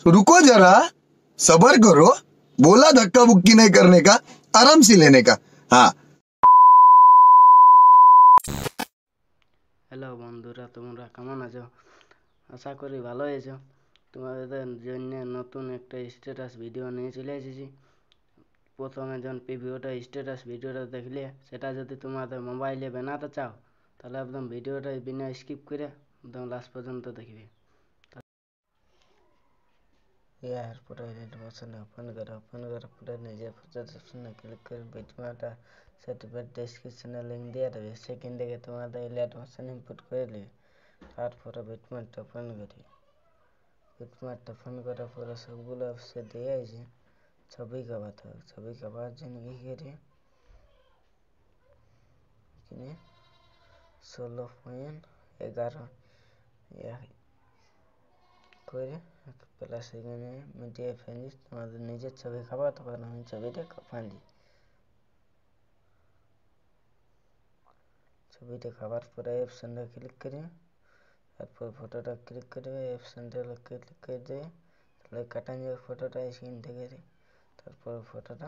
रुको जरा, सबर करो। बोला धक्का बुक्की नहीं करने का, आराम से लेने का। हाँ। হ্যালো বন্ধুরা, তোমরা কেমন আছো? আশা করি ভালো আছো। তোমাদের জন্য নতুন একটা স্ট্যাটাস ভিডিও নিয়ে চলে এসেছি। প্রথমে যখন স্ট্যাটাস ভিডিওটা দেখলে, সেটা যদি তোমাদের মোবাইলে বানাতে চাও, তাহলে একদম ভিডিওটা বিনা স্কিপ করে একদম লাস্ট পর্যন্ত দেখবে। এরপরে এডিট বাটনে ওপেন করার পরে নিজের ফটোর অপশনে ক্লিক করে বিটম্যাপটা সার্টিফিকেট ডেসক্রিপশনে লিঙ্ক দিয়ে দেবে। সেখান থেকে তোমাদের ইলাইট ভার্সন ইনপুট করে নেবে। তারপরে বিটম্যাপটা ওপেন করি। বিটম্যাপটা ওপেন করার পরে সবগুলো অপশন দিয়ে আছে। ছবি কাপাতে হবে। ছবি কাপার জন্য কি করি, এখানে 16.11 করে প্লাস এখানে মিডিয়া ফ্রেন্ডস তোমাদের নিজের ছবি কাপাতে পারো। আমি ছবিটা কাপালি। ছবিটা খাবার পরে অপশনটা ক্লিক করি। তারপর ফটোটা ক্লিক করবে, অপশনটা ক্লিক করে দিয়ে তাহলে কাটা যাবে ফটোটা স্ক্রিন থেকে। তারপর ফটোটা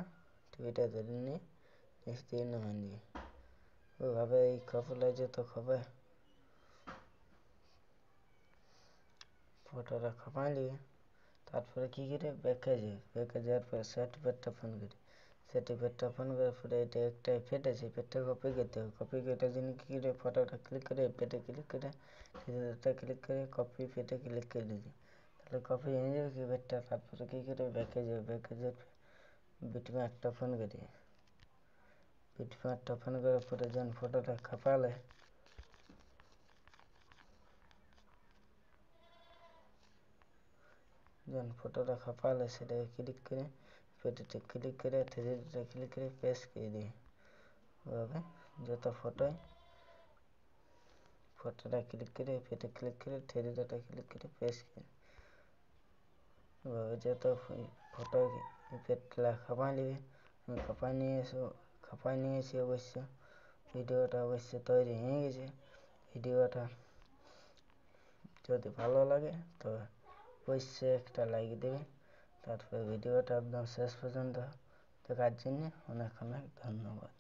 টিভিটা ধরে নিয়ে নিচ দিয়ে নামিয়ে নিয়ে ওইভাবে এই খবরটা যত খবর ফটোটা খাপালি। তারপরে কী করে ব্যাকে যাওয়ার পরে সার্টিফিকেটটা ওপেন করি। সার্টিফিকেটটা ওপেন করার পরে এটা একটা এফেক্ট আছে, এফেক্টটা কপি করতে হবে। কপি করার জন্য কী করে ফটোটা ক্লিক করে এফেক্টে ক্লিক করে এটা ক্লিক করে কপি এফেক্টে ক্লিক করে দিচ্ছি, তাহলে কপি হয়ে যাবে কি এফেক্টটা। তারপরে কী করে ব্যাকে যাওয়ার বিটম্যাপটা ওপেন করি। বিটম্যাপটা ওপেন করার পরে যখন ফটোটা খাপালে সেটাকে ক্লিক করে ফটোতে ক্লিক করে থ্রিডিতে ক্লিক করে পেস্ট করে দিই। ওভাবে যত ফটোটা ক্লিক করে ফটো ক্লিক করে থ্রিডিটা ক্লিক করে পেস্ট করে ওভাবে যত ফটো পেটলা খাপাই নেবে। খাপাই নিয়েছি অবশ্য। ভিডিওটা অবশ্য তৈরি হয়ে গেছে। ভিডিওটা যদি ভালো লাগে তো অবশ্যই একটা লাইক দেবে। তারপরে ভিডিওটা একদম শেষ পর্যন্ত দেখার জন্য অনেক অনেক ধন্যবাদ।